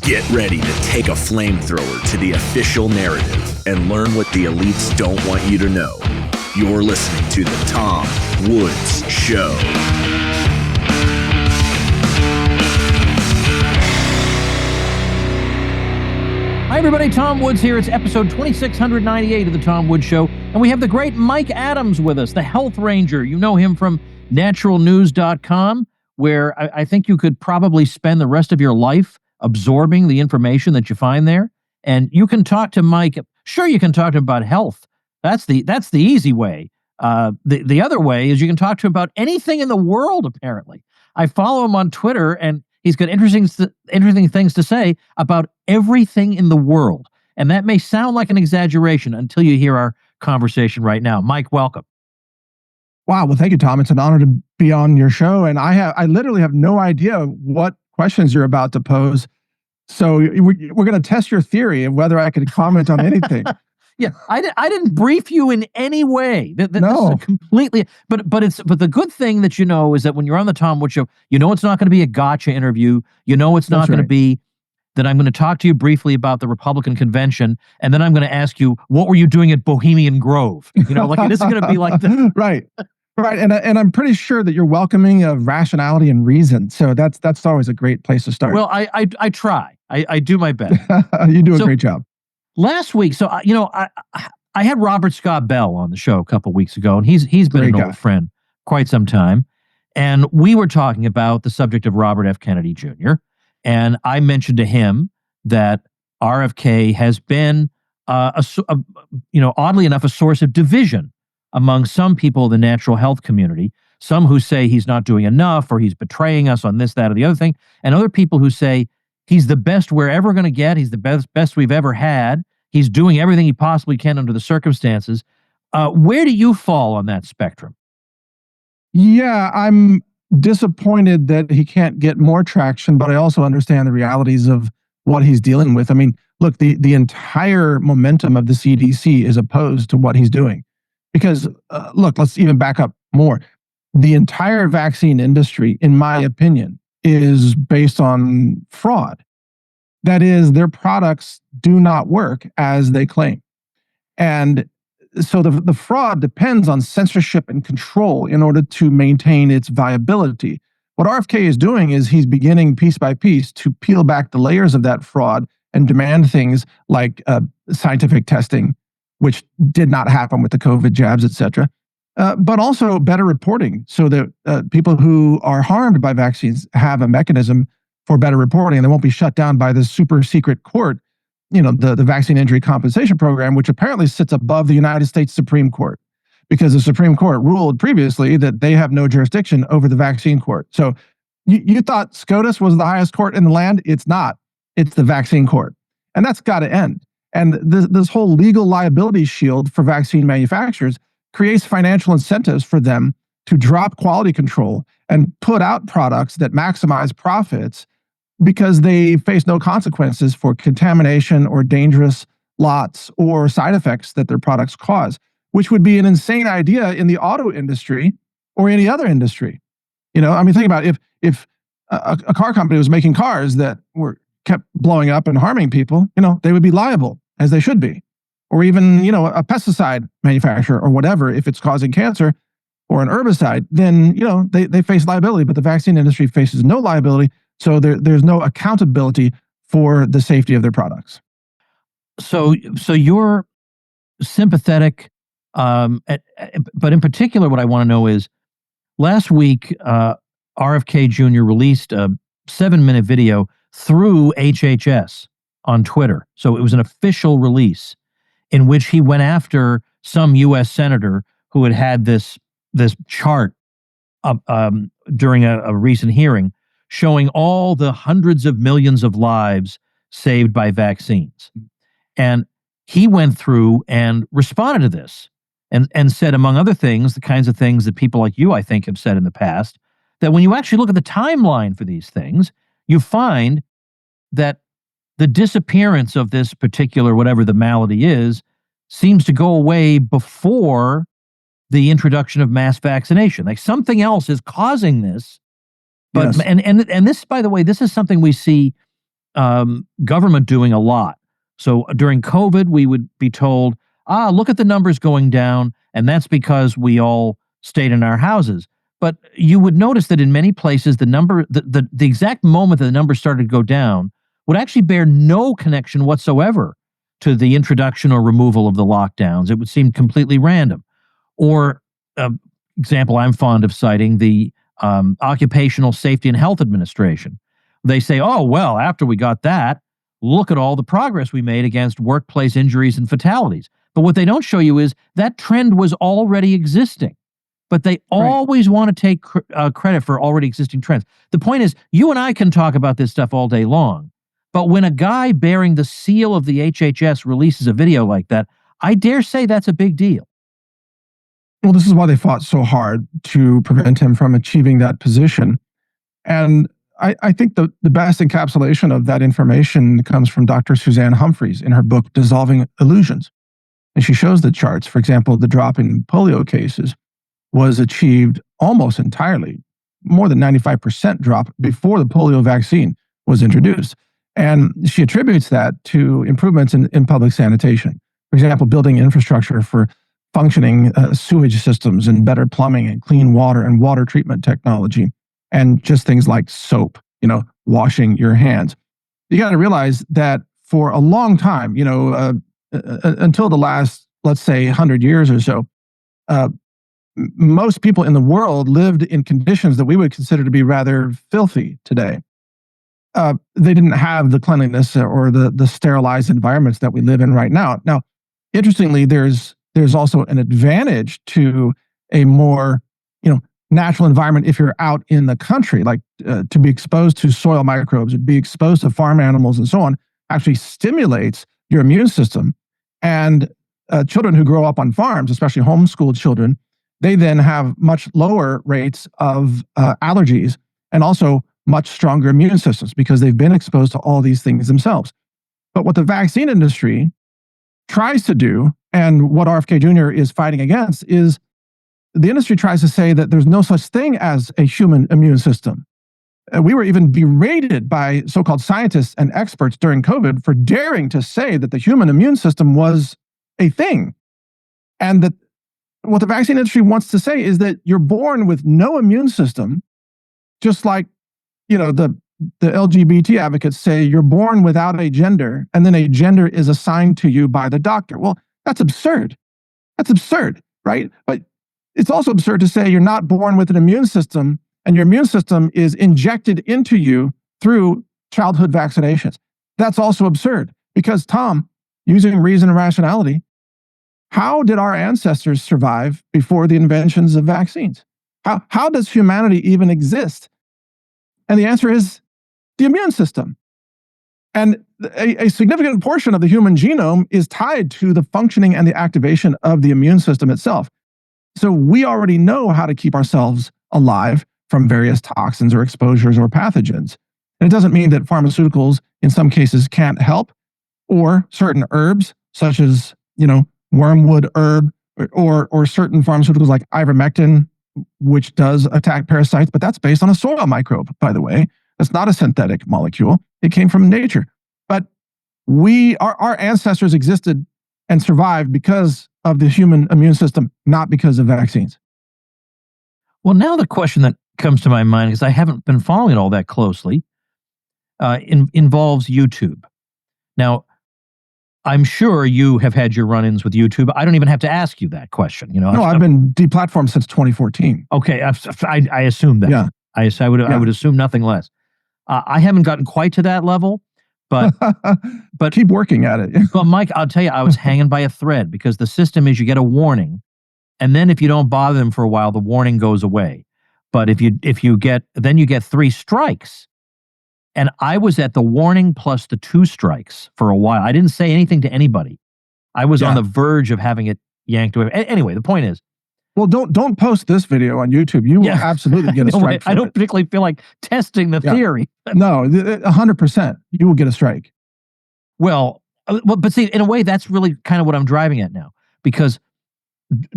Get ready to take a flamethrower to the official narrative and learn what the elites don't want you to know. You're listening to The Tom Woods Show. Hi, everybody. Tom Woods here. It's episode 2698 of The Tom Woods Show. And we have the great Mike Adams with us, the Health Ranger. You know him from naturalnews.com, where I think you could probably spend the rest of your life absorbing the information that you find there. And you can talk to Mike. Sure, you can talk to him about health. That's the easy way. The other way is you can talk to him about anything in the world, apparently. I follow him on Twitter, and he's got interesting things to say about everything in the world. And that may sound like an exaggeration until you hear our conversation right now. Mike, welcome. Wow. Well, thank you, Tom. It's an honor to be on your show. And I literally have no idea what questions you're about to pose. So we're going to test your theory of whether I could comment on anything. Yeah, I didn't brief you in any way. No. This is completely. But the good thing that you know is that when you're on the Tom Woods Show, you know it's not going to be a gotcha interview. You know it's not going to be that I'm going to talk to you briefly about the Republican convention, and then I'm going to ask you, what were you doing at Bohemian Grove? You know, like it isn't going to be like that. Right. And I'm pretty sure that you're welcoming of rationality and reason. So that's always a great place to start. Well, I try. I do my best. You do a great job. Last week, I had Robert Scott Bell on the show a couple weeks ago, and he's been an old friend quite some time, and we were talking about the subject of Robert F. Kennedy Jr., and I mentioned to him that RFK has been, oddly enough, a source of division among some people in the natural health community, some who say he's not doing enough or he's betraying us on this, that, or the other thing, and other people who say he's the best we're ever going to get, he's the best we've ever had, he's doing everything he possibly can under the circumstances. Where do you fall on that spectrum? Yeah, I'm disappointed that he can't get more traction, but I also understand the realities of what he's dealing with. I mean, look, the entire momentum of the CDC is opposed to what he's doing. Because, look, let's even back up more. The entire vaccine industry, in my opinion, is based on fraud. That is, their products do not work as they claim. And so the fraud depends on censorship and control in order to maintain its viability. What RFK is doing is he's beginning piece by piece to peel back the layers of that fraud and demand things like scientific testing, which did not happen with the COVID jabs, et cetera, but also better reporting so that people who are harmed by vaccines have a mechanism for better reporting, and they won't be shut down by this super secret court, the Vaccine Injury Compensation Program, which apparently sits above the United States Supreme Court, because the Supreme Court ruled previously that they have no jurisdiction over the vaccine court. So you thought SCOTUS was the highest court in the land? It's not. It's the vaccine court. And that's got to end. And this whole legal liability shield for vaccine manufacturers creates financial incentives for them to drop quality control and put out products that maximize profits because they face no consequences for contamination or dangerous lots or side effects that their products cause, which would be an insane idea in the auto industry or any other industry. I mean, think about if a car company was making cars that kept blowing up and harming people, they would be liable, as they should be. Or even, a pesticide manufacturer or whatever, if it's causing cancer, or an herbicide, then, they face liability, but the vaccine industry faces no liability. So there's no accountability for the safety of their products. So you're sympathetic, but in particular, what I want to know is, last week, RFK Jr. released a 7-minute video through HHS on Twitter. So it was an official release in which he went after some U.S. senator who had this chart during a recent hearing showing all the hundreds of millions of lives saved by vaccines. And he went through and responded to this and said, among other things, the kinds of things that people like you, I think, have said in the past, that when you actually look at the timeline for these things, you find that the disappearance of this particular, whatever the malady is, seems to go away before the introduction of mass vaccination. Like something else is causing this. But yes. and this, by the way, this is something we see government doing a lot. So during COVID, we would be told, look at the numbers going down, and that's because we all stayed in our houses. But you would notice that in many places, the exact moment that the numbers started to go down would actually bear no connection whatsoever to the introduction or removal of the lockdowns. It would seem completely random. Or, example I'm fond of citing, the Occupational Safety and Health Administration. They say, oh, well, after we got that, look at all the progress we made against workplace injuries and fatalities. But what they don't show you is that trend was already existing. But they always want to take credit for already existing trends. The point is, you and I can talk about this stuff all day long. But when a guy bearing the seal of the HHS releases a video like that, I dare say that's a big deal. Well, this is why they fought so hard to prevent him from achieving that position. And I think the best encapsulation of that information comes from Dr. Suzanne Humphreys in her book, Dissolving Illusions. And she shows the charts. For example, the drop in polio cases was achieved almost entirely, more than 95% drop before the polio vaccine was introduced. And she attributes that to improvements in public sanitation. For example, building infrastructure for functioning sewage systems and better plumbing and clean water and water treatment technology, and just things like soap, washing your hands. You got to realize that for a long time, until the last, let's say, 100 years or so, most people in the world lived in conditions that we would consider to be rather filthy today. They didn't have the cleanliness or the sterilized environments that we live in right now. Now, interestingly, there's also an advantage to a more, natural environment if you're out in the country, like to be exposed to soil microbes, to be exposed to farm animals and so on, actually stimulates your immune system. And children who grow up on farms, especially homeschooled children, they then have much lower rates of allergies and also much stronger immune systems because they've been exposed to all these things themselves. But what the vaccine industry tries to do, and what RFK Jr. is fighting against, is the industry tries to say that there's no such thing as a human immune system. We were even berated by so-called scientists and experts during COVID for daring to say that the human immune system was a thing. And that what the vaccine industry wants to say is that you're born with no immune system, just like, the LGBT advocates say you're born without a gender, and then a gender is assigned to you by the doctor. Well, that's absurd. That's absurd, right? But it's also absurd to say you're not born with an immune system, and your immune system is injected into you through childhood vaccinations. That's also absurd because, Tom, using reason and rationality, how did our ancestors survive before the inventions of vaccines? How does humanity even exist? And the answer is the immune system. And a significant portion of the human genome is tied to the functioning and the activation of the immune system itself. So we already know how to keep ourselves alive from various toxins or exposures or pathogens. And it doesn't mean that pharmaceuticals in some cases can't help, or certain herbs such as, wormwood herb or certain pharmaceuticals like ivermectin, which does attack parasites, but that's based on a soil microbe, by the way. It's not a synthetic molecule. It came from nature. But our ancestors existed and survived because of the human immune system, not because of vaccines. Well, now the question that comes to my mind, because I haven't been following it all that closely, involves YouTube. Now, I'm sure you have had your run-ins with YouTube. I don't even have to ask you that question. No, I've been deplatformed since 2014. Okay, I assume that. Yeah. I would assume nothing less. I haven't gotten quite to that level, but keep working at it. Well, Mike, I'll tell you, I was hanging by a thread because the system is you get a warning, and then if you don't bother them for a while, the warning goes away. But if you get 3 strikes. And I was at the warning plus the 2 strikes for a while. I didn't say anything to anybody. I was on the verge of having it yanked away. Anyway, the point is, well, don't post this video on YouTube. You will absolutely get a strike. I don't particularly feel like testing the theory. No, 100%. You will get a strike. Well, but see, in a way, that's really kind of what I'm driving at now. Because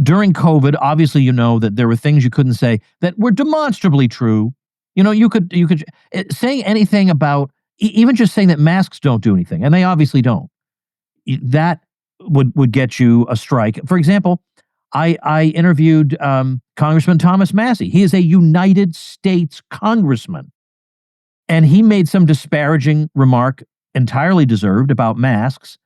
during COVID, obviously, that there were things you couldn't say that were demonstrably true. You could saying anything about even just saying that masks don't do anything, and they obviously don't, that would get you a strike. For example, I interviewed Congressman Thomas Massey. He is a United States congressman, and he made some disparaging remark, entirely deserved, about masks.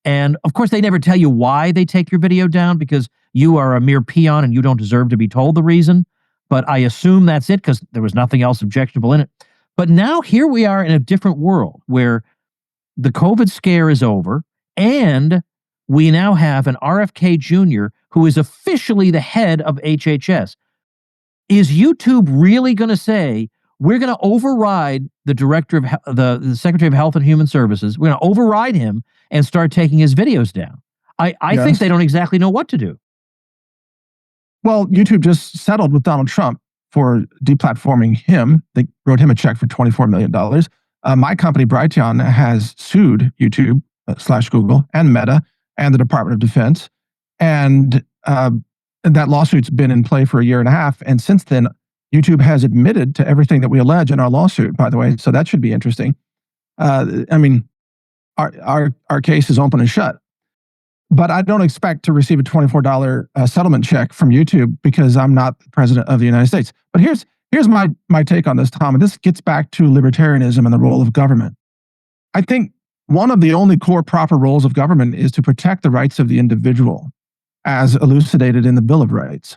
And of course, they never tell you why they take your video down, because you are a mere peon and you don't deserve to be told the reason. But I assume that's it, because there was nothing else objectionable in it. But now here we are in a different world where the COVID scare is over, and we now have an RFK Jr. who is officially the head of HHS. Is YouTube really going to say, we're going to override the director of the Secretary of Health and Human Services? We're going to override him and start taking his videos down. I Yes. think they don't exactly know what to do. Well, YouTube just settled with Donald Trump for deplatforming him. They wrote him a check for $24 million. My company, Brighteon, has sued YouTube / Google and Meta and the Department of Defense. And that lawsuit's been in play for a year and a half. And since then, YouTube has admitted to everything that we allege in our lawsuit, by the way. So that should be interesting. I mean, our case is open and shut. But I don't expect to receive a $24 settlement check from YouTube, because I'm not the president of the United States. But here's my take on this, Tom, and this gets back to libertarianism and the role of government. I think one of the only core proper roles of government is to protect the rights of the individual, as elucidated in the Bill of Rights.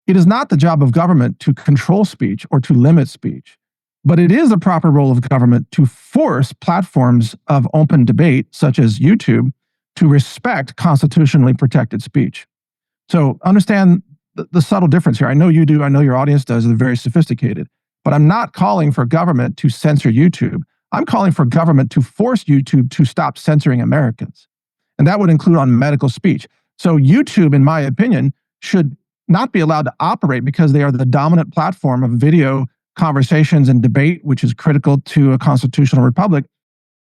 It is not the job of government to control speech or to limit speech, but it is the proper role of government to force platforms of open debate, such as YouTube, to respect constitutionally protected speech. So understand the subtle difference here. I know you do. I know your audience does. They're very sophisticated. But I'm not calling for government to censor YouTube. I'm calling for government to force YouTube to stop censoring Americans. And that would include on medical speech. So YouTube, in my opinion, should not be allowed to operate, because they are the dominant platform of video conversations and debate, which is critical to a constitutional republic.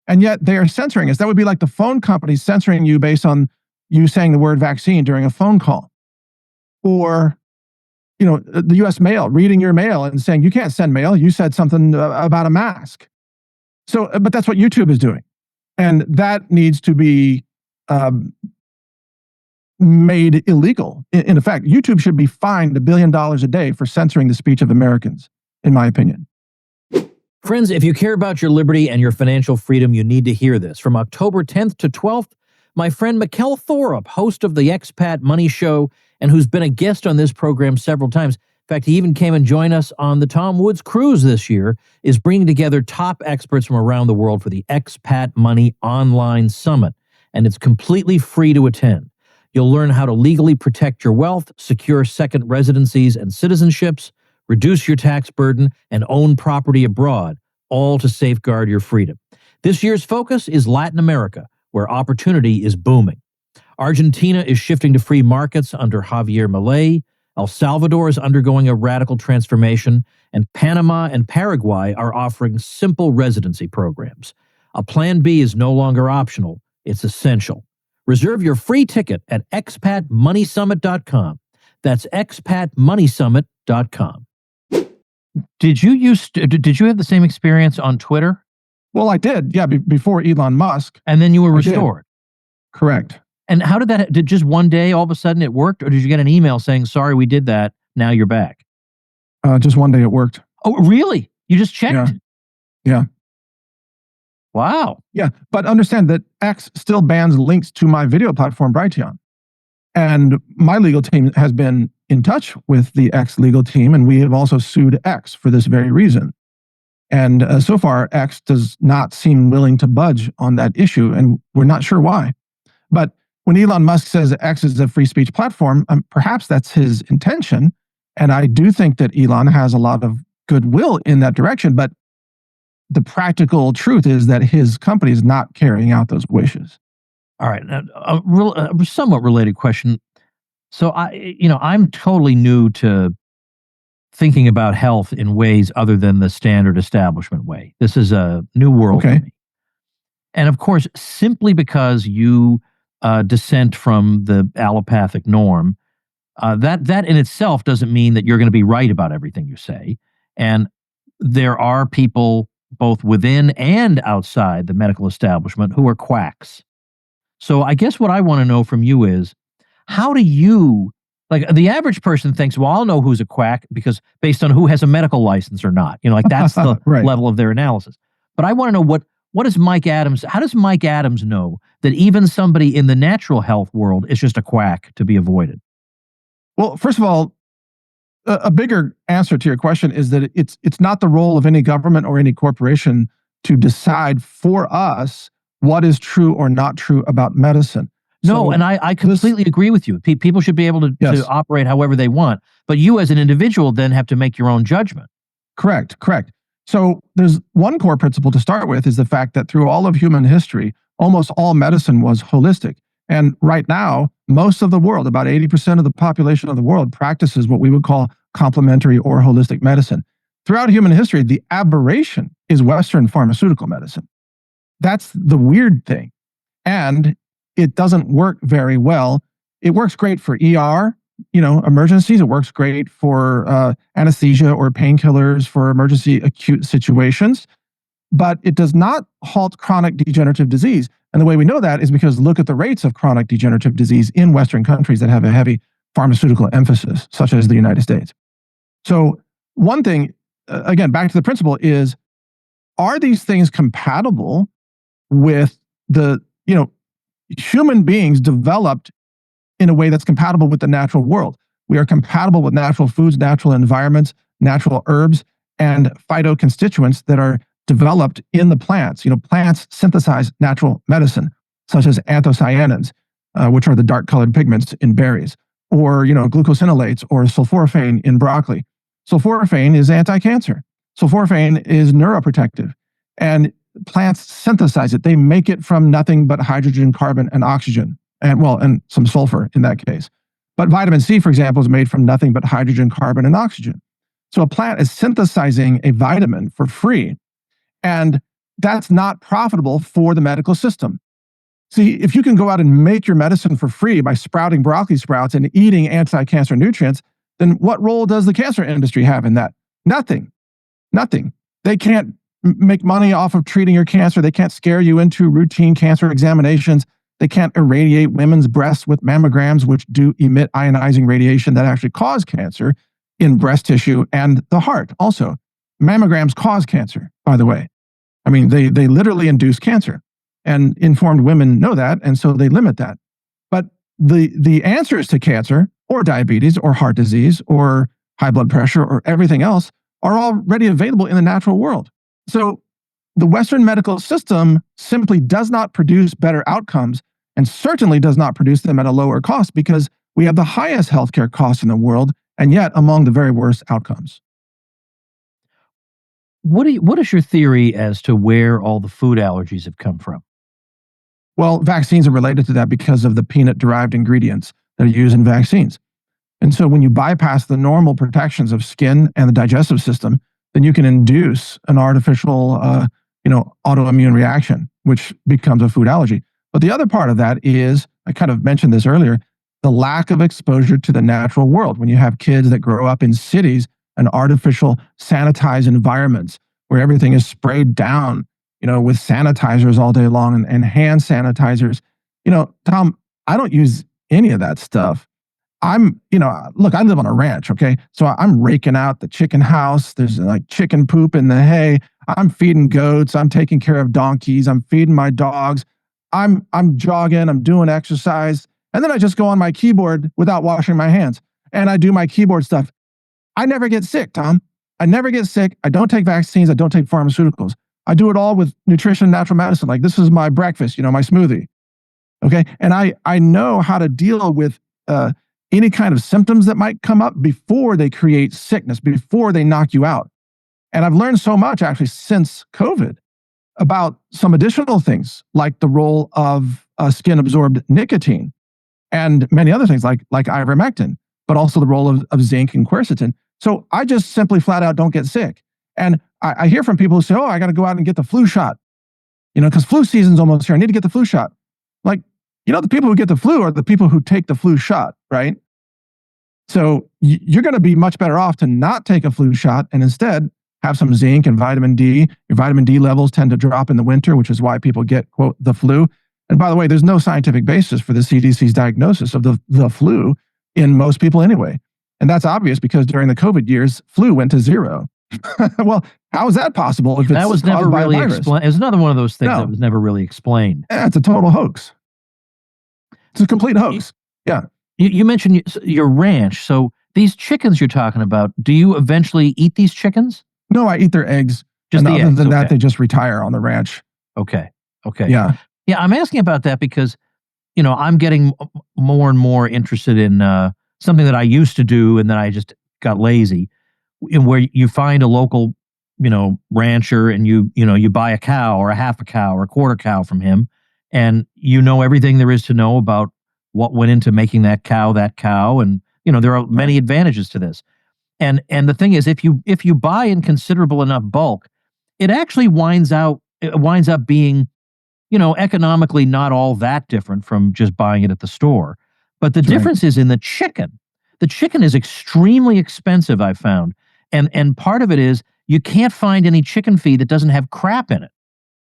And yet they are censoring us. That would be like the phone company censoring you based on you saying the word vaccine during a phone call. Or, the U.S. mail, reading your mail and saying, you can't send mail. You said something about a mask. So, but that's what YouTube is doing. And that needs to be made illegal. In effect, YouTube should be fined $1 billion a day for censoring the speech of Americans, in my opinion. Friends, if you care about your liberty and your financial freedom, you need to hear this. From October 10th to 12th, my friend Mikkel Thorup, host of the Expat Money Show, and who's been a guest on this program several times. In fact, he even came and joined us on the Tom Woods cruise this year, is bringing together top experts from around the world for the Expat Money Online Summit. And it's completely free to attend. You'll learn how to legally protect your wealth, secure second residencies and citizenships, reduce your tax burden, and own property abroad, all to safeguard your freedom. This year's focus is Latin America, where opportunity is booming. Argentina is shifting to free markets under Javier Milei. El Salvador is undergoing a radical transformation, and Panama and Paraguay are offering simple residency programs. A Plan B is no longer optional, it's essential. Reserve your free ticket at expatmoneysummit.com. That's expatmoneysummit.com. Did you have the same experience on Twitter? Well, I did. Yeah, before Elon Musk. And then you were restored. Correct. And how did just one day all of a sudden it worked, or did you get an email saying, sorry, we did that, now you're back? Just one day it worked. Oh, really? You just checked? Yeah. Wow. Yeah, but understand that X still bans links to my video platform, Brighteon. And my legal team has been in touch with the X legal team, and we have also sued X for this very reason. And so far, X does not seem willing to budge on that issue, and we're not sure why. But when Elon Musk says X is a free speech platform, perhaps that's his intention. And I do think that Elon has a lot of goodwill in that direction. But the practical truth is that his company is not carrying out those wishes. All right. Now, a somewhat related question. So I'm totally new to thinking about health in ways other than the standard establishment way. This is a new world for me. And of course, simply because you dissent from the allopathic norm, that in itself doesn't mean that you're going to be right about everything you say. And there are people both within and outside the medical establishment, who are quacks. So I guess what I want to know from you is, how do you, like the average person thinks, well, I'll know who's a quack because based on who has a medical license or not, like that's the Right. level of their analysis. But I want to know what does Mike Adams, how does Mike Adams know that even somebody in the natural health world is just a quack to be avoided? Well, first of all, a bigger answer to your question is that it's not the role of any government or any corporation to decide for us what is true or not true about medicine. No, So and I completely agree with you. People should be able to Yes. operate however they want, but you as an individual then have to make your own judgment. Correct. So there's one core principle to start with, is the fact that through all of human history, almost all medicine was holistic. And right now, most of the world, about 80% of the population of the world, practices what we would call complementary or holistic medicine. Throughout human history, the aberration is Western pharmaceutical medicine. That's the weird thing. And it doesn't work very well. It works great for ER, emergencies. It works great for anesthesia or painkillers for emergency acute situations, but it does not halt chronic degenerative disease. And the way we know that is because look at the rates of chronic degenerative disease in Western countries that have a heavy pharmaceutical emphasis, such as the United States. So one thing, again, back to the principle is, are these things compatible with the, human beings developed in a way that's compatible with the natural world? We are compatible with natural foods, natural environments, natural herbs, and phytoconstituents that are developed in the plants. Plants synthesize natural medicine, such as anthocyanins, which are the dark colored pigments in berries, or, glucosinolates or sulforaphane in broccoli. Sulforaphane is anti-cancer. Sulforaphane is neuroprotective. And plants synthesize it. They make it from nothing but hydrogen, carbon, and oxygen, and some sulfur in that case. But vitamin C, for example, is made from nothing but hydrogen, carbon, and oxygen. So a plant is synthesizing a vitamin for free, and that's not profitable for the medical system. See, if you can go out and make your medicine for free by sprouting broccoli sprouts and eating anti-cancer nutrients, then what role does the cancer industry have in that? Nothing. They can't make money off of treating your cancer. They can't scare you into routine cancer examinations. They can't irradiate women's breasts with mammograms, which do emit ionizing radiation that actually cause cancer in breast tissue and the heart also. Mammograms cause cancer, by the way. I mean, they literally induce cancer. And informed women know that, and so they limit that. But the answers to cancer or diabetes or heart disease or high blood pressure or everything else are already available in the natural world. So the Western medical system simply does not produce better outcomes, and certainly does not produce them at a lower cost, because we have the highest healthcare costs in the world, and yet among the very worst outcomes. What is your theory as to where all the food allergies have come from? Well, vaccines are related to that because of the peanut-derived ingredients that are used in vaccines. And so when you bypass the normal protections of skin and the digestive system, then you can induce an artificial, autoimmune reaction, which becomes a food allergy. But the other part of that is, I kind of mentioned this earlier, the lack of exposure to the natural world. When you have kids that grow up in cities and artificial sanitized environments where everything is sprayed down, with sanitizers all day long and hand sanitizers. Tom, I don't use any of that stuff. Look, I live on a ranch, okay? So I'm raking out the chicken house. There's like chicken poop in the hay. I'm feeding goats. I'm taking care of donkeys. I'm feeding my dogs. I'm jogging. I'm doing exercise. And then I just go on my keyboard without washing my hands. And I do my keyboard stuff. I never get sick, Tom. I never get sick. I don't take vaccines. I don't take pharmaceuticals. I do it all with nutrition and natural medicine. Like, this is my breakfast, my smoothie. Okay. And I know how to deal with any kind of symptoms that might come up before they create sickness, before they knock you out. And I've learned so much actually since COVID about some additional things, like the role of skin absorbed nicotine and many other things like ivermectin, but also the role of zinc and quercetin. So I just simply flat out don't get sick. And I hear from people who say, oh, I got to go out and get the flu shot, because flu season's almost here. I need to get the flu shot. Like, the people who get the flu are the people who take the flu shot, right? So you're going to be much better off to not take a flu shot and instead have some zinc and vitamin D. Your vitamin D levels tend to drop in the winter, which is why people get, quote, the flu. And by the way, there's no scientific basis for the CDC's diagnosis of the flu in most people anyway. And that's obvious because during the COVID years, flu went to zero. Well, how is that possible if it's that was caused never by a really virus? explained? It was another one of those things No. that was never really explained. Yeah, it's a total hoax. It's a complete hoax. Yeah. You mentioned your ranch. So these chickens you're talking about, do you eventually eat these chickens? No, I eat their eggs. Just and the other eggs, than that, okay. they just retire on the ranch. Okay. Yeah. Yeah, I'm asking about that because, I'm getting more and more interested in something that I used to do and then I just got lazy, in where you find a local, rancher and you buy a cow or a half a cow or a quarter cow from him, and you know everything there is to know about what went into making that cow, and there are many advantages to this. And the thing is, if you buy in considerable enough bulk, it actually winds up being, economically not all that different from just buying it at the store. But the difference is in the chicken. The chicken is extremely expensive, I've found. And part of it is you can't find any chicken feed that doesn't have crap in it.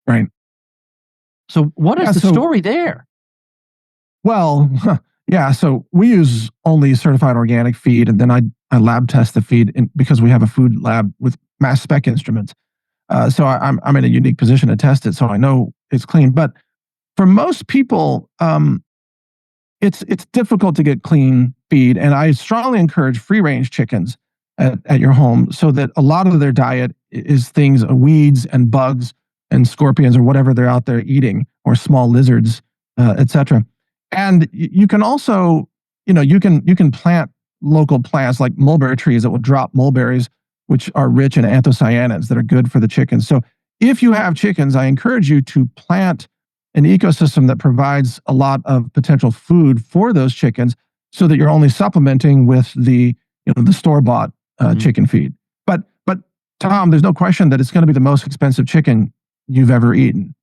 Right. So what is the story there? Well, yeah. So we use only certified organic feed, and then I lab test the feed because we have a food lab with mass spec instruments. So I'm in a unique position to test it, so I know it's clean. But for most people, it's difficult to get clean feed, and I strongly encourage free range chickens at your home, so that a lot of their diet is things, weeds and bugs and scorpions or whatever they're out there eating, or small lizards, etc. And you can also, you can plant local plants like mulberry trees that will drop mulberries, which are rich in anthocyanins that are good for the chickens. So if you have chickens, I encourage you to plant an ecosystem that provides a lot of potential food for those chickens, so that you're only supplementing with the store-bought chicken feed. But Tom, there's no question that it's going to be the most expensive chicken you've ever eaten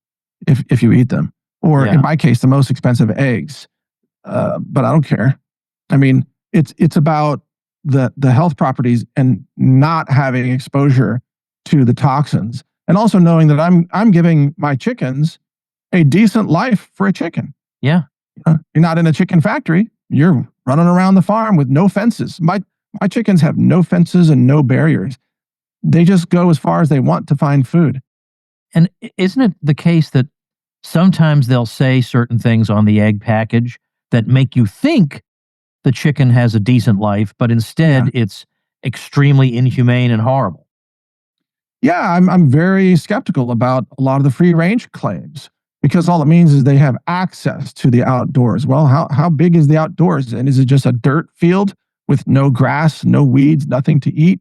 if you eat them, or in my case, the most expensive eggs. But I don't care. I mean, it's about the health properties and not having exposure to the toxins, and also knowing that I'm giving my chickens a decent life for a chicken. Yeah. You're not in a chicken factory. You're running around the farm with no fences. My chickens have no fences and no barriers. They just go as far as they want to find food. And isn't it the case that sometimes they'll say certain things on the egg package that make you think the chicken has a decent life, but instead it's extremely inhumane and horrible? Yeah, I'm very skeptical about a lot of the free range claims, because all it means is they have access to the outdoors. Well, how big is the outdoors? And is it just a dirt field with no grass, no weeds, nothing to eat?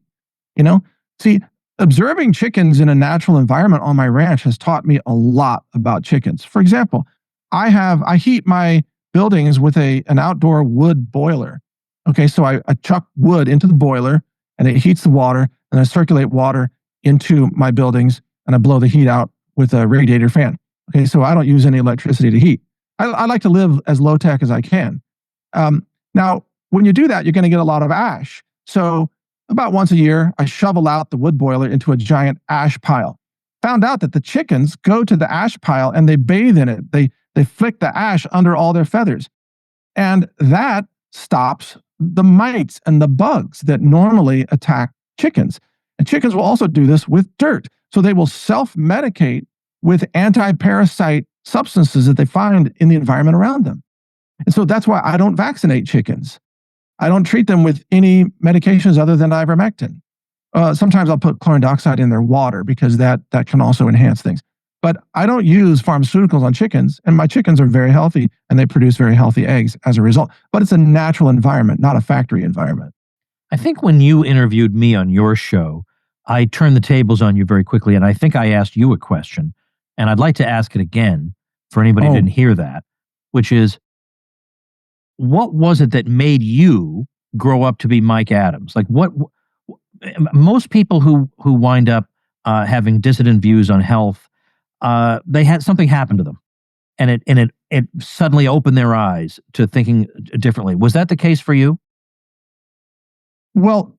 See, observing chickens in a natural environment on my ranch has taught me a lot about chickens. For example, I heat my buildings with an outdoor wood boiler. Okay, so I chuck wood into the boiler and it heats the water, and I circulate water into my buildings, and I blow the heat out with a radiator fan. Okay, so I don't use any electricity to heat. I like to live as low tech as I can. Now, when you do that, you're going to get a lot of ash. So about once a year, I shovel out the wood boiler into a giant ash pile. Found out that the chickens go to the ash pile and they bathe in it. They flick the ash under all their feathers. And that stops the mites and the bugs that normally attack chickens. And chickens will also do this with dirt. So they will self-medicate with anti-parasite substances that they find in the environment around them. And so that's why I don't vaccinate chickens. I don't treat them with any medications other than ivermectin. Sometimes I'll put chlorine dioxide in their water because that can also enhance things. But I don't use pharmaceuticals on chickens, and my chickens are very healthy and they produce very healthy eggs as a result. But it's a natural environment, not a factory environment. I think when you interviewed me on your show, I turned the tables on you very quickly, and I think I asked you a question, and I'd like to ask it again for anybody who didn't hear that, which is, what was it that made you grow up to be Mike Adams? Like, what most people who wind up having dissident views on health, they had something happen to them, and it suddenly opened their eyes to thinking differently. Was that the case for you? Well,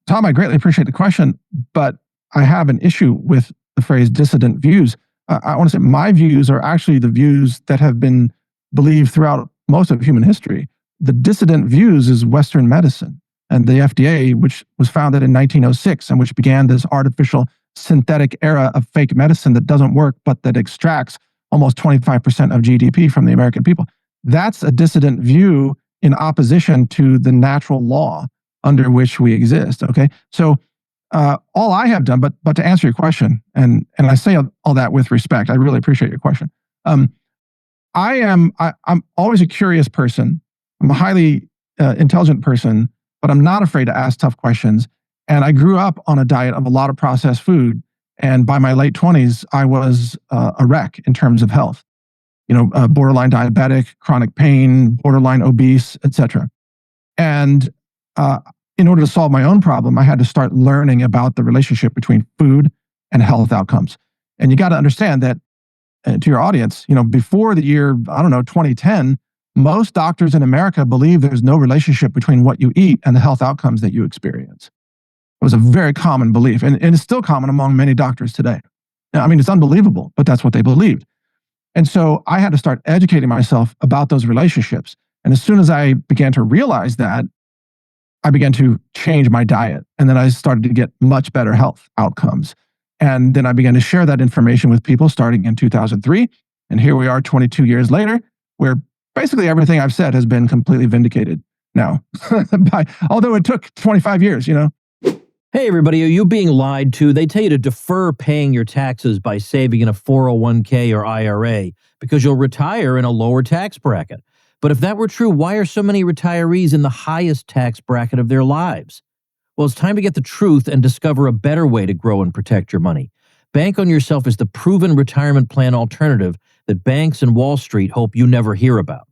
Tom, I greatly appreciate the question, but I have an issue with the phrase dissident views. I want to say my views are actually the views that have been believed throughout most of human history. The dissident views is Western medicine and the FDA, which was founded in 1906 and which began this artificial synthetic era of fake medicine that doesn't work, but that extracts almost 25% of GDP from the American people. That's a dissident view in opposition to the natural law under which we exist. Okay. So all I have done, but to answer your question, and I say all that with respect, I really appreciate your question. I'm always a curious person. I'm a highly intelligent person, but I'm not afraid to ask tough questions. And I grew up on a diet of a lot of processed food. And by my late 20s, I was a wreck in terms of health. Borderline diabetic, chronic pain, borderline obese, etc. And in order to solve my own problem, I had to start learning about the relationship between food and health outcomes. And you got to understand that, to your audience, before the year, 2010, most doctors in America believe there's no relationship between what you eat and the health outcomes that you experience. It was a very common belief, and it's still common among many doctors today. Now, it's unbelievable, but that's what they believed. And so I had to start educating myself about those relationships. And as soon as I began to realize that, I began to change my diet. And then I started to get much better health outcomes. And then I began to share that information with people starting in 2003. And here we are 22 years later, where basically everything I've said has been completely vindicated now. Although it took 25 years, Hey, everybody, are you being lied to? They tell you to defer paying your taxes by saving in a 401k or IRA because you'll retire in a lower tax bracket. But if that were true, why are so many retirees in the highest tax bracket of their lives? Well, it's time to get the truth and discover a better way to grow and protect your money. Bank on Yourself is the proven retirement plan alternative that banks and Wall Street hope you never hear about.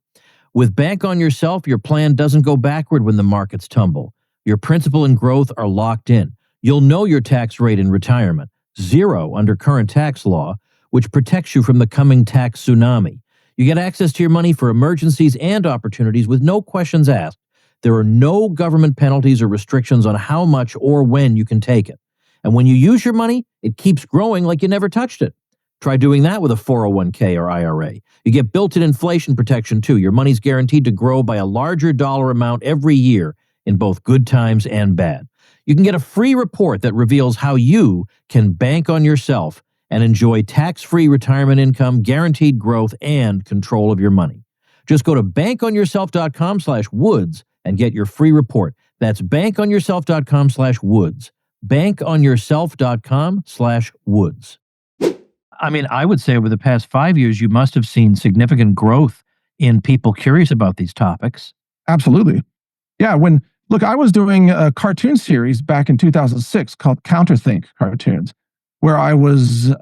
With Bank on Yourself, your plan doesn't go backward when the markets tumble. Your principal and growth are locked in. You'll know your tax rate in retirement, 0 under current tax law, which protects you from the coming tax tsunami. You get access to your money for emergencies and opportunities with no questions asked. There are no government penalties or restrictions on how much or when you can take it. And when you use your money, it keeps growing like you never touched it. Try doing that with a 401k or IRA. You get built-in inflation protection too. Your money's guaranteed to grow by a larger dollar amount every year in both good times and bad. You can get a free report that reveals how you can bank on yourself and enjoy tax-free retirement income, guaranteed growth, and control of your money. Just go to bankonyourself.com/woods and get your free report. That's bankonyourself.com/woods. bankonyourself.com/woods. I would say over the past 5 years, you must have seen significant growth in people curious about these topics. Absolutely. Yeah. I was doing a cartoon series back in 2006 called Counterthink Cartoons, where I was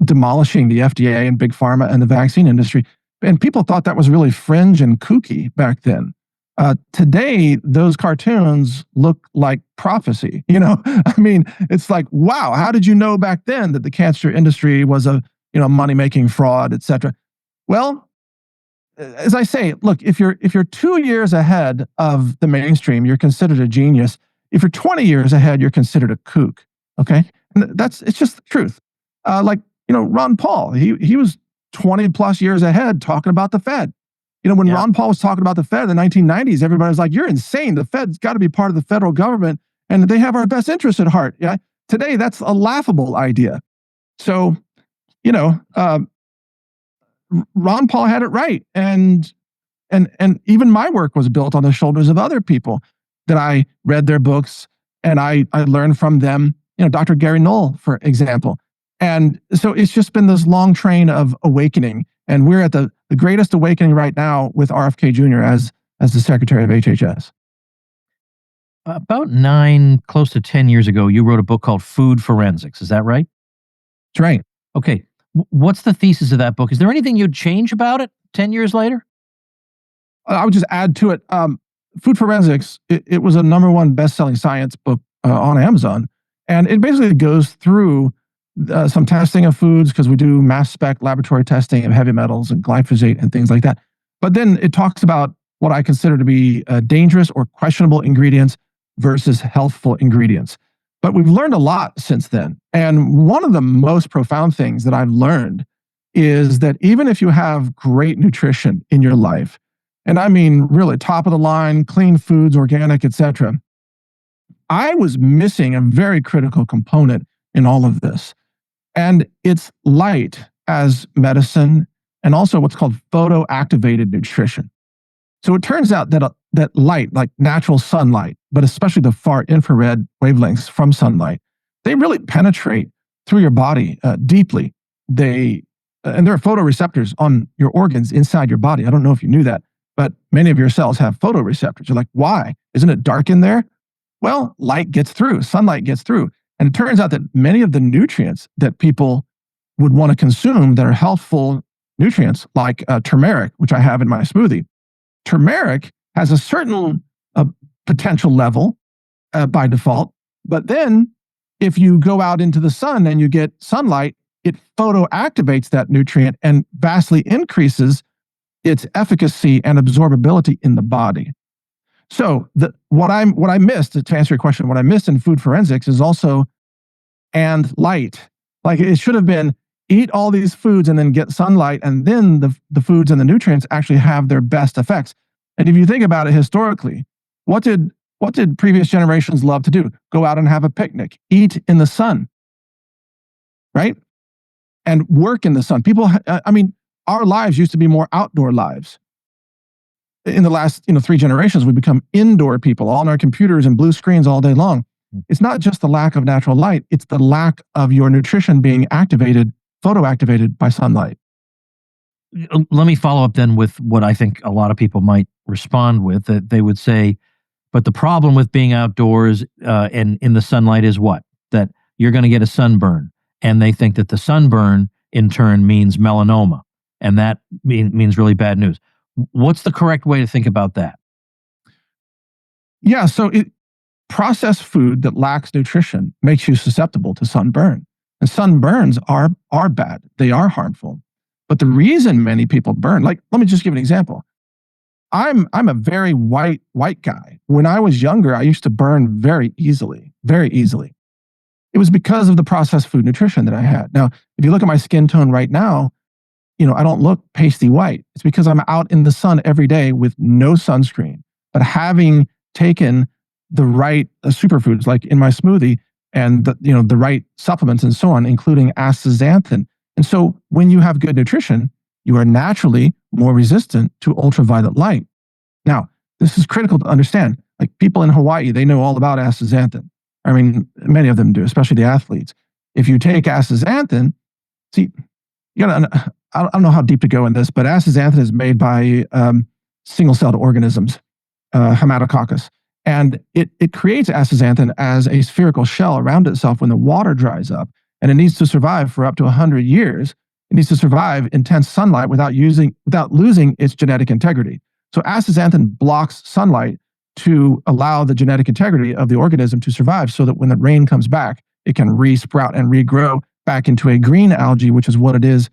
demolishing the FDA and Big Pharma and the vaccine industry. And people thought that was really fringe and kooky back then. Today, those cartoons look like prophecy. It's like, wow, how did you know back then that the cancer industry was a money-making fraud, et cetera? Well, as I say, look, if you're 2 years ahead of the mainstream, you're considered a genius. If you're 20 years ahead, you're considered a kook. Okay, and it's just the truth. Ron Paul, he was 20 plus years ahead talking about the Fed. When Ron Paul was talking about the Fed in the 1990s, everybody was like, "You're insane. The Fed's got to be part of the federal government, and they have our best interests at heart." Yeah, today that's a laughable idea. So, Ron Paul had it right, and even my work was built on the shoulders of other people that I read their books and I learned from them. Dr. Gary Knoll, for example. And so it's just been this long train of awakening, and we're at the greatest awakening right now with RFK Jr. as the Secretary of HHS. About close to 10 years ago, you wrote a book called Food Forensics. Is that right? That's right. Okay. What's the thesis of that book? Is there anything you'd change about it 10 years later? I would just add to it. Food Forensics, it was a #1 best-selling science book on Amazon. And it basically goes through some testing of foods, because we do mass spec laboratory testing of heavy metals and glyphosate and things like that. But then it talks about what I consider to be dangerous or questionable ingredients versus healthful ingredients. But we've learned a lot since then. And one of the most profound things that I've learned is that even if you have great nutrition in your life, and I mean really top of the line, clean foods, organic, etc., I was missing a very critical component in all of this. And it's light as medicine and also what's called photoactivated nutrition. So it turns out that light, like natural sunlight, but especially the far infrared wavelengths from sunlight, they really penetrate through your body deeply. And there are photoreceptors on your organs inside your body. I don't know if you knew that, but many of your cells have photoreceptors. You're like, why? Isn't it dark in there? Well, light gets through, sunlight gets through. And it turns out that many of the nutrients that people would want to consume that are healthful nutrients, like turmeric, which I have in my smoothie, turmeric has a certain potential level by default. But then if you go out into the sun and you get sunlight, it photoactivates that nutrient and vastly increases its efficacy and absorbability in the body. So what I missed, to answer your question, what I missed in food forensics is also and light. Like it should have been eat all these foods and then get sunlight, and then the foods and the nutrients actually have their best effects. And if you think about it historically, what did previous generations love to do? Go out and have a picnic, eat in the sun, right? And work in the sun. Our lives used to be more outdoor lives. In the last 3 generations, we've become indoor people, all on our computers and blue screens all day long. It's not just the lack of natural light, it's the lack of your nutrition being photoactivated by sunlight. Let me follow up then with what I think a lot of people might respond with, that they would say, but the problem with being outdoors and in the sunlight is what? That you're going to get a sunburn. And they think that the sunburn in turn means melanoma. And that means really bad news. What's the correct way to think about that? Yeah, so processed food that lacks nutrition makes you susceptible to sunburn. And sunburns are bad. They are harmful. But the reason many people burn, like, let me just give an example. I'm a very white guy. When I was younger, I used to burn very easily. It was because of the processed food nutrition that I had. Now, if you look at my skin tone right now, I don't look pasty white. It's because I'm out in the sun every day with no sunscreen, but having taken the right superfoods, like in my smoothie, and the right supplements and so on, including astaxanthin. And so when you have good nutrition, you are naturally more resistant to ultraviolet light. Now, this is critical to understand. Like people in Hawaii, they know all about astaxanthin. I mean, many of them do, especially the athletes. If you take astaxanthin, see, I don't know how deep to go in this, but astaxanthin is made by single-celled organisms, Haematococcus. And it creates astaxanthin as a spherical shell around itself when the water dries up. And it needs to survive for up to 100 years. It needs to survive intense sunlight without losing its genetic integrity. So astaxanthin blocks sunlight to allow the genetic integrity of the organism to survive, so that when the rain comes back, it can re-sprout and regrow back into a green algae, which is what it is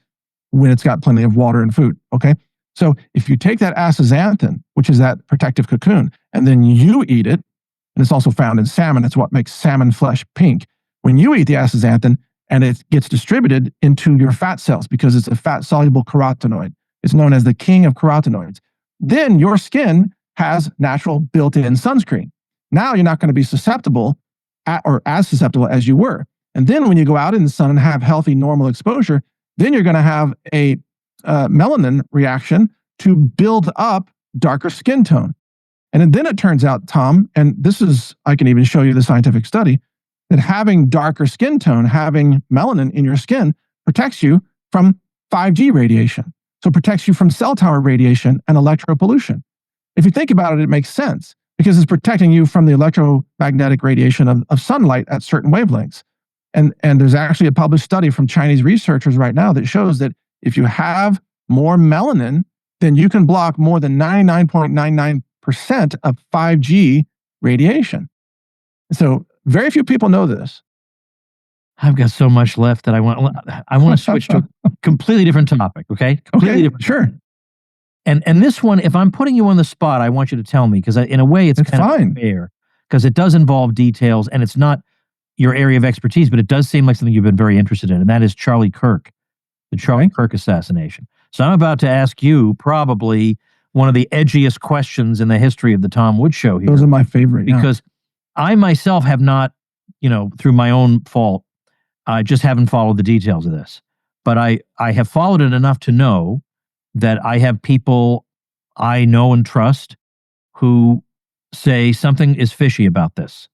when it's got plenty of water and food, okay? So if you take that astaxanthin, which is that protective cocoon, and then you eat it, and it's also found in salmon, it's what makes salmon flesh pink. When you eat the astaxanthin, and it gets distributed into your fat cells because it's a fat-soluble carotenoid. It's known as the king of carotenoids. Then your skin has natural built-in sunscreen. Now you're not going to be susceptible or as susceptible as you were. And then when you go out in the sun and have healthy, normal exposure, then you're going to have a melanin reaction to build up darker skin tone. And then it turns out, Tom, and I can even show you the scientific study, that having darker skin tone, having melanin in your skin, protects you from 5G radiation. So it protects you from cell tower radiation and electropollution. If you think about it, it makes sense because it's protecting you from the electromagnetic radiation of sunlight at certain wavelengths. And there's actually a published study from Chinese researchers right now that shows that if you have more melanin, then you can block more than 99.99% of 5G radiation. So very few people know this. I've got so much left that I want to switch to a completely different topic, okay? Completely different. Sure. And this one, if I'm putting you on the spot, I want you to tell me, because in a way it's kind fine. of fair, because it does involve details, and it's not your area of expertise, but it does seem like something you've been very interested in, and that is Charlie Kirk, the Charlie Kirk assassination. So I'm about to ask you probably one of the edgiest questions in the history of the Tom Woods Show here. Those are my favorite. Because I myself have not, through my own fault, I just haven't followed the details of this. But I have followed it enough to know that I have people I know and trust who say something is fishy about this.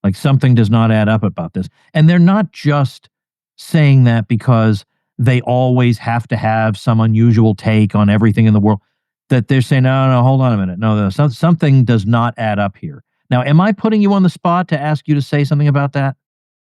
Like something does not add up about this. And they're not just saying that because they always have to have some unusual take on everything in the world. That they're saying, no, hold on a minute. No, something does not add up here. Now, am I putting you on the spot to ask you to say something about that?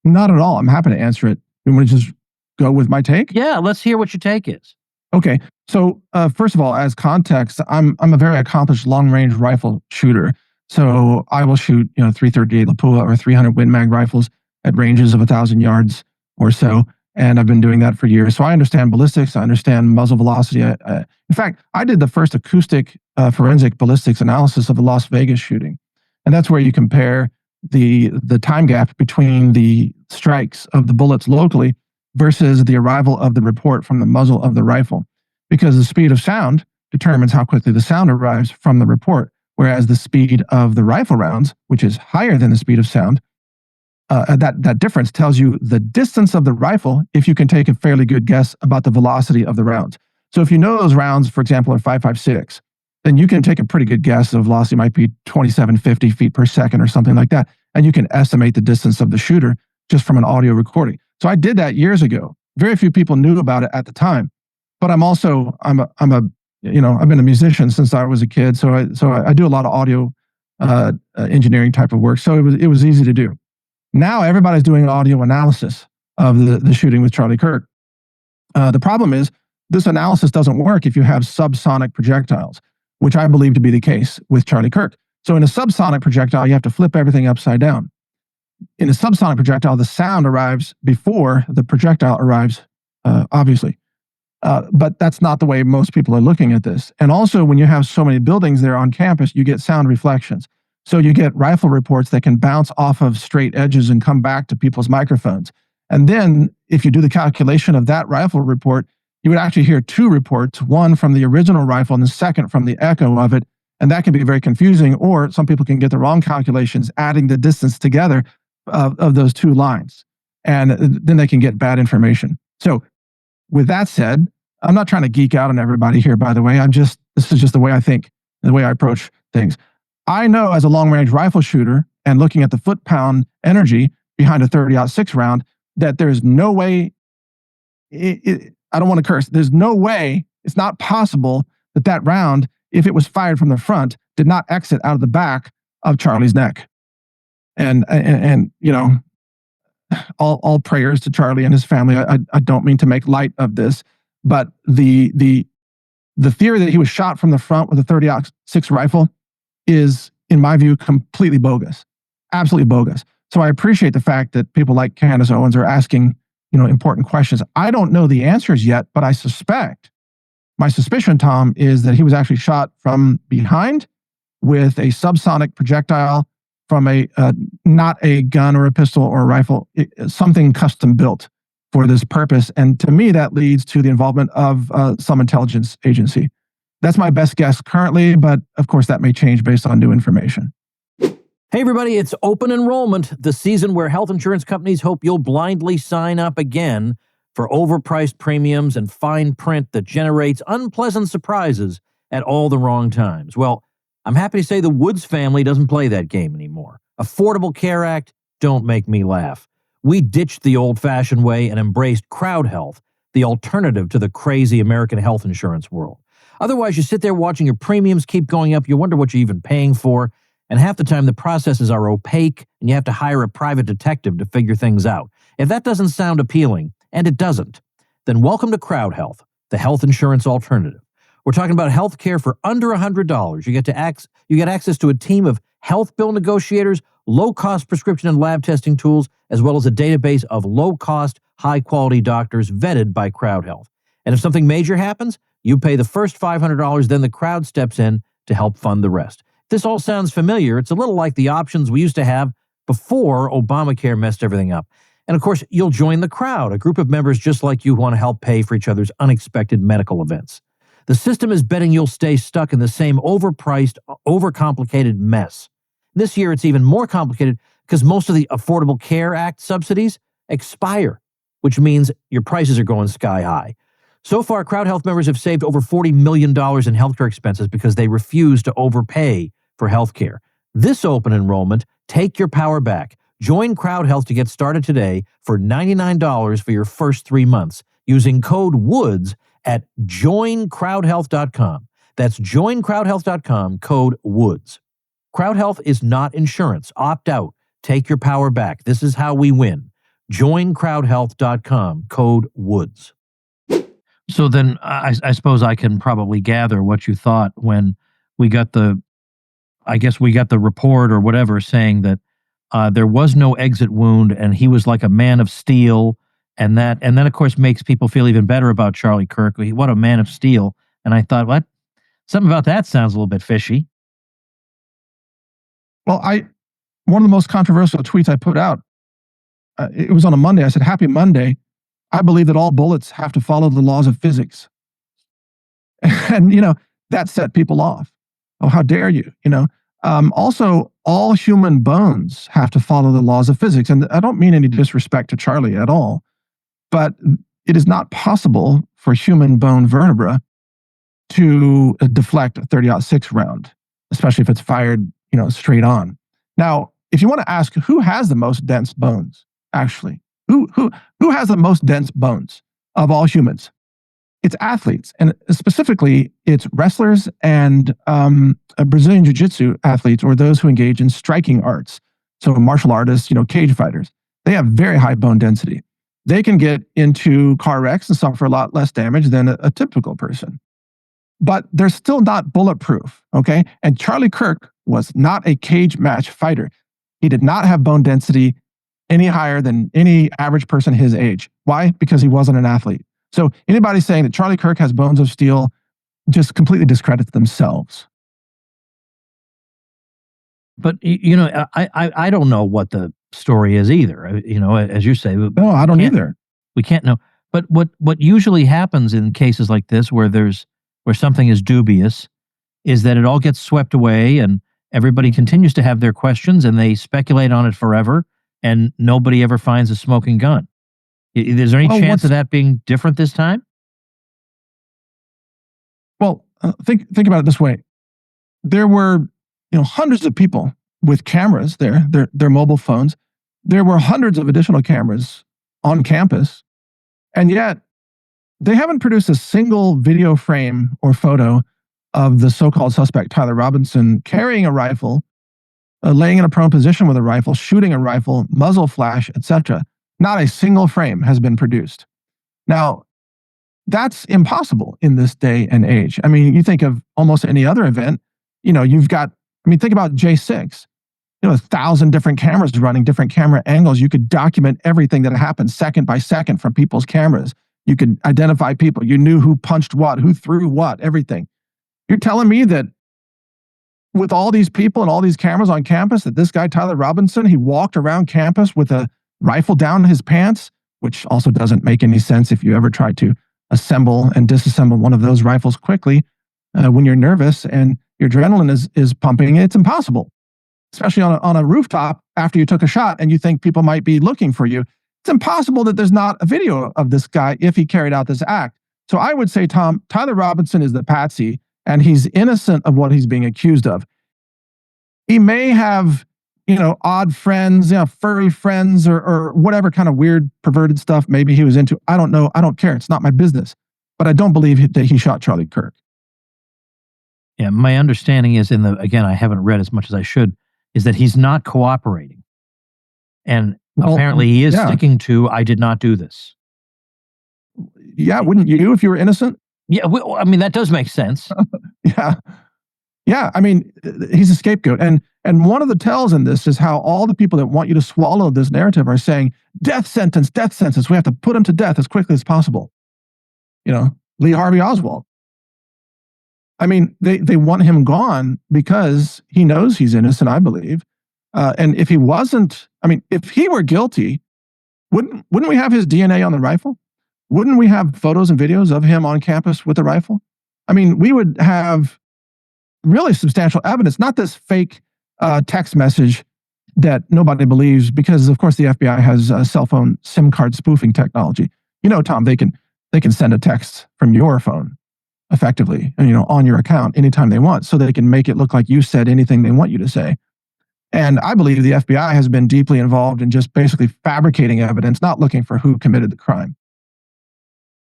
Not at all. I'm happy to answer it. You want to just go with my take? Yeah, let's hear what your take is. Okay. So first of all, as context, I'm a very accomplished long-range rifle shooter. So I will shoot, 338 Lapua or 300 Win Mag rifles at ranges of 1,000 yards or so. And I've been doing that for years. So I understand ballistics. I understand muzzle velocity. In fact, I did the first acoustic forensic ballistics analysis of a Las Vegas shooting. And that's where you compare the time gap between the strikes of the bullets locally versus the arrival of the report from the muzzle of the rifle. Because the speed of sound determines how quickly the sound arrives from the report, whereas the speed of the rifle rounds, which is higher than the speed of sound, that difference tells you the distance of the rifle if you can take a fairly good guess about the velocity of the rounds. So if you know those rounds, for example, are 5.56, then you can take a pretty good guess. The velocity might be 2750 feet per second or something like that. And you can estimate the distance of the shooter just from an audio recording. So I did that years ago. Very few people knew about it at the time. But I've been a musician since I was a kid. So I do a lot of audio engineering type of work. So it was easy to do. Now everybody's doing audio analysis of the shooting with Charlie Kirk. The problem is this analysis doesn't work if you have subsonic projectiles, which I believe to be the case with Charlie Kirk. So in a subsonic projectile, you have to flip everything upside down. In a subsonic projectile, the sound arrives before the projectile arrives, obviously. But that's not the way most people are looking at this. And also, when you have so many buildings there on campus, you get sound reflections. So you get rifle reports that can bounce off of straight edges and come back to people's microphones. And then if you do the calculation of that rifle report, you would actually hear two reports, one from the original rifle and the second from the echo of it. And that can be very confusing, or some people can get the wrong calculations, adding the distance together of those two lines. And then they can get bad information. So with that said, I'm not trying to geek out on everybody here, by the way. This is just the way I think, the way I approach things. I know as a long-range rifle shooter and looking at the foot-pound energy behind a 30-06 round that there's no way, I don't want to curse, there's no way, it's not possible that round, if it was fired from the front, did not exit out of the back of Charlie's neck. And all prayers to Charlie and his family. I don't mean to make light of this, but the theory that he was shot from the front with a 30-06 rifle is, in my view, completely bogus, absolutely bogus. So I appreciate the fact that people like Candace Owens are asking, important questions. I don't know the answers yet, but my suspicion, Tom, is that he was actually shot from behind with a subsonic projectile from not a gun or a pistol or a rifle, something custom built for this purpose. And to me, that leads to the involvement of some intelligence agency. That's my best guess currently, but of course that may change based on new information. Hey everybody, it's open enrollment, the season where health insurance companies hope you'll blindly sign up again for overpriced premiums and fine print that generates unpleasant surprises at all the wrong times. Well, I'm happy to say the Woods family doesn't play that game anymore. Affordable Care Act, don't make me laugh. We ditched the old-fashioned way and embraced crowd health, the alternative to the crazy American health insurance world. Otherwise, you sit there watching your premiums keep going up, you wonder what you're even paying for, and half the time the processes are opaque and you have to hire a private detective to figure things out. If that doesn't sound appealing, and it doesn't, then welcome to Crowd Health, the health insurance alternative. We're talking about health care for under $100. You get access to a team of health bill negotiators, low-cost prescription and lab testing tools, as well as a database of low-cost, high-quality doctors vetted by Crowd Health. And if something major happens, you pay the first $500, then the crowd steps in to help fund the rest. If this all sounds familiar, it's a little like the options we used to have before Obamacare messed everything up. And of course, you'll join the crowd, a group of members just like you who want to help pay for each other's unexpected medical events. The system is betting you'll stay stuck in the same overpriced, overcomplicated mess. This year, it's even more complicated because most of the Affordable Care Act subsidies expire, which means your prices are going sky high. So far, Crowd Health members have saved over $40 million in healthcare expenses because they refuse to overpay for healthcare. This open enrollment, take your power back. Join Crowd Health to get started today for $99 for your first 3 months using code WOODS at joincrowdhealth.com. That's joincrowdhealth.com, code WOODS. Crowd Health is not insurance. Opt out. Take your power back. This is how we win. Joincrowdhealth.com, code WOODS. So then I suppose I can probably gather what you thought when we got the report or whatever saying that there was no exit wound and he was like a man of steel. And then, of course, makes people feel even better about Charlie Kirk. What a man of steel. And I thought, what? Something about that sounds a little bit fishy. Well, one of the most controversial tweets I put out, it was on a Monday. I said, "Happy Monday. I believe that all bullets have to follow the laws of physics." And, that set people off. Oh, how dare you, Also, all human bones have to follow the laws of physics. And I don't mean any disrespect to Charlie at all. But it is not possible for human bone vertebra to deflect a 30-06 round, especially if it's fired, straight on. Now, if you want to ask who has the most dense bones, actually, who has the most dense bones of all humans? It's athletes, and specifically, it's wrestlers and Brazilian jiu-jitsu athletes, or those who engage in striking arts. So martial artists, cage fighters, they have very high bone density. They can get into car wrecks and suffer a lot less damage than a typical person. But they're still not bulletproof, okay? And Charlie Kirk was not a cage match fighter. He did not have bone density any higher than any average person his age. Why? Because he wasn't an athlete. So anybody saying that Charlie Kirk has bones of steel just completely discredits themselves. But, I don't know what the story is either. As you say. No, I don't either. We can't know. But what usually happens in cases like this where something is dubious is that it all gets swept away and everybody continues to have their questions and they speculate on it forever and nobody ever finds a smoking gun. Is there any chance of that being different this time? Well, think about it this way. There were hundreds of people with cameras there, their mobile phones. There were hundreds of additional cameras on campus, and yet they haven't produced a single video frame or photo of the so-called suspect, Tyler Robinson, carrying a rifle, laying in a prone position with a rifle, shooting a rifle, muzzle flash, etc. Not a single frame has been produced. Now, that's impossible in this day and age. I mean, you think of almost any other event, think about J6. 1,000 different cameras running, different camera angles. You could document everything that happened second by second from people's cameras. You could identify people. You knew who punched what, who threw what, everything. You're telling me that with all these people and all these cameras on campus, that this guy, Tyler Robinson, he walked around campus with a rifle down his pants, which also doesn't make any sense if you ever try to assemble and disassemble one of those rifles quickly when you're nervous and your adrenaline is pumping. It's impossible, especially on a rooftop after you took a shot and you think people might be looking for you. It's impossible that there's not a video of this guy if he carried out this act. So I would say, Tom, Tyler Robinson is the patsy and he's innocent of what he's being accused of. He may have, odd friends, furry friends or whatever kind of weird perverted stuff maybe he was into. I don't know. I don't care. It's not my business. But I don't believe that he shot Charlie Kirk. Yeah, my understanding is again, I haven't read as much as I should, is that he's not cooperating. And apparently he is sticking to, I did not do this. Yeah, wouldn't you if you were innocent? Yeah, that does make sense. Yeah. Yeah, he's a scapegoat. And one of the tells in this is how all the people that want you to swallow this narrative are saying, death sentence. We have to put him to death as quickly as possible. Lee Harvey Oswald. They want him gone because he knows he's innocent, I believe. And if he wasn't, I mean, if he were guilty, wouldn't we have his DNA on the rifle? Wouldn't we have photos and videos of him on campus with a rifle? I mean, we would have really substantial evidence, not this fake text message that nobody believes, because of course the FBI has cell phone SIM card spoofing technology. You know, Tom, they can send a text from your phone effectively, and on your account anytime they want, so they can make it look like you said anything they want you to say. And I believe the FBI has been deeply involved in just basically fabricating evidence, not looking for who committed the crime.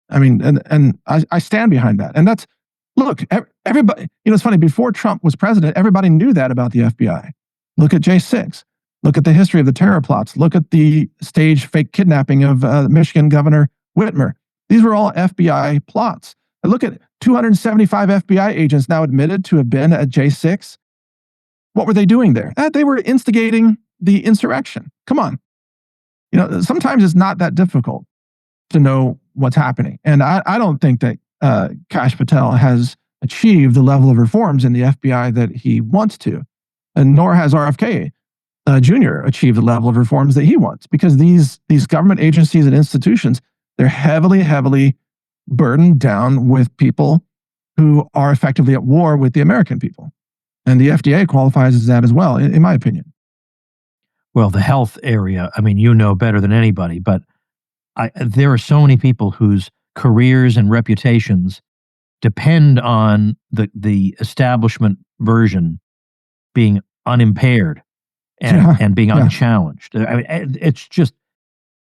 I mean, and I stand behind that. And that's, look, everybody, it's funny, before Trump was president, everybody knew that about the FBI. Look at J6. Look at the history of the terror plots. Look at the staged fake kidnapping of Michigan Governor Whitmer. These were all FBI plots. And look at 275 FBI agents now admitted to have been at J6. What were they doing there? They were instigating the insurrection. Come on. Sometimes it's not that difficult to know what's happening. And I don't think that Kash Patel has achieved the level of reforms in the FBI that he wants to, and nor has RFK Jr. achieved the level of reforms that he wants, because these government agencies and institutions, they're heavily burdened down with people who are effectively at war with the American people. And the FDA qualifies as that as well, in my opinion. Well, the health area, I mean, you know better than anybody, but there are so many people whose careers and reputations depend on the establishment version being unimpaired and being unchallenged. I mean,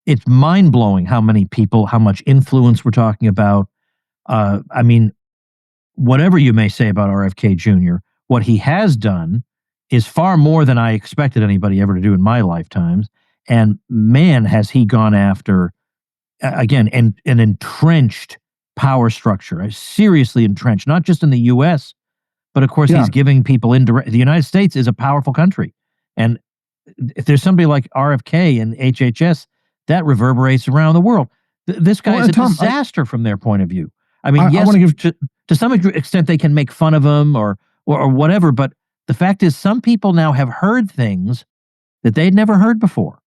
it's mind-blowing how many people, how much influence we're talking about. I mean, whatever you may say about RFK Jr., what he has done is far more than I expected anybody ever to do in my lifetimes. And man, has he gone after, again, an entrenched power structure, seriously entrenched, not just in the U.S., but of course he's giving people indirect. The United States is a powerful country. And if there's somebody like RFK and HHS, that reverberates around the world. This guy is a disaster from their point of view. I mean, yes, to some extent they can make fun of him or whatever, but the fact is some people now have heard things that they'd never heard before.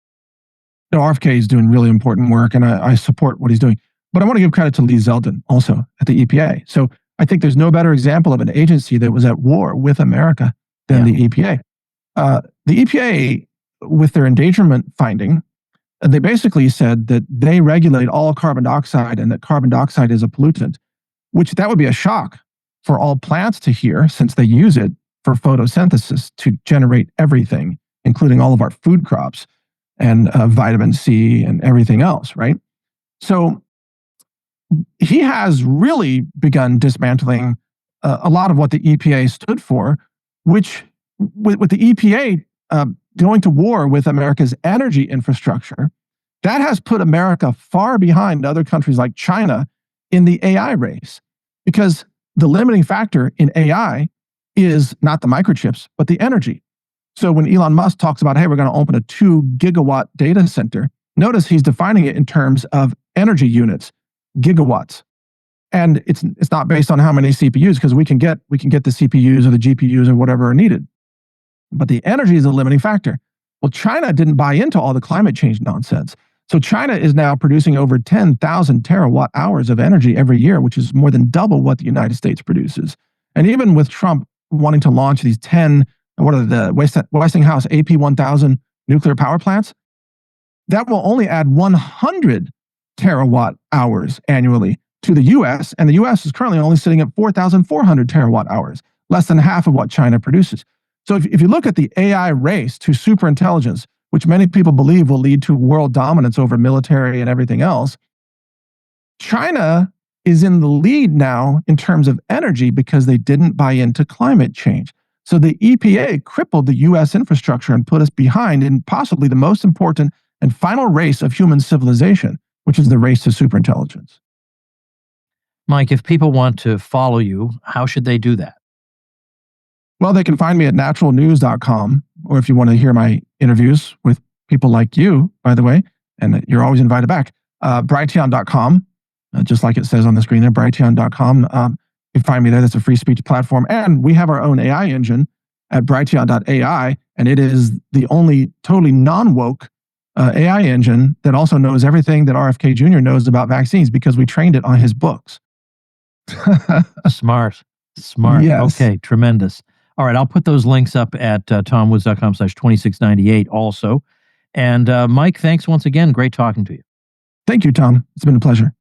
RFK is doing really important work, and I support what he's doing. But I want to give credit to Lee Zeldin also at the EPA. So I think there's no better example of an agency that was at war with America than the EPA. The EPA, with their endangerment finding, they basically said that they regulate all carbon dioxide and that carbon dioxide is a pollutant, which that would be a shock for all plants to hear, since they use it for photosynthesis to generate everything, including all of our food crops and vitamin C and everything else, right? So he has really begun dismantling a lot of what the EPA stood for, which with the EPA going to war with America's energy infrastructure, that has put America far behind other countries like China in the AI race, because the limiting factor in AI is not the microchips, but the energy. So when Elon Musk talks about, hey, we're going to open a 2 gigawatt data center, notice he's defining it in terms of energy units, gigawatts. And it's not based on how many CPUs, because we can get the CPUs or the GPUs or whatever are needed. But the energy is a limiting factor. Well, China didn't buy into all the climate change nonsense. So China is now producing over 10,000 terawatt hours of energy every year, which is more than double what the United States produces. And even with Trump wanting to launch these 10, what are the Westinghouse AP1000 nuclear power plants, that will only add 100 terawatt hours annually to the US. And the US is currently only sitting at 4,400 terawatt hours, less than half of what China produces. So if you look at the AI race to superintelligence, which many people believe will lead to world dominance over military and everything else, China is in the lead now in terms of energy because they didn't buy into climate change. So the EPA crippled the US infrastructure and put us behind in possibly the most important and final race of human civilization, which is the race to superintelligence. Mike, if people want to follow you, how should they do that? Well, they can find me at naturalnews.com, or if you want to hear my interviews with people like you, by the way, and you're always invited back, brighteon.com, just like it says on the screen there, brighteon.com. You can find me there. That's a free speech platform. And we have our own AI engine at Brighteon.ai, and it is the only totally non-woke AI engine that also knows everything that RFK Jr. knows about vaccines because we trained it on his books. Smart. Yes. Okay, tremendous. All right, I'll put those links up at tomwoods.com/2698 also. And Mike, thanks once again. Great talking to you. Thank you, Tom. It's been a pleasure.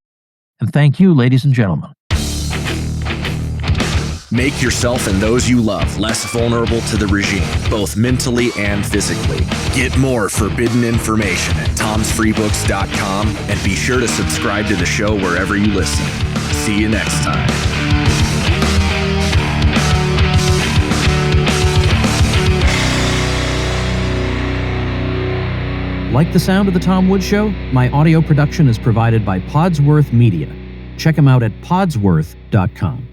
And thank you, ladies and gentlemen. Make yourself and those you love less vulnerable to the regime, both mentally and physically. Get more forbidden information at tomsfreebooks.com and be sure to subscribe to the show wherever you listen. See you next time. Like the sound of The Tom Woods Show? My audio production is provided by Podsworth Media. Check them out at podsworth.com.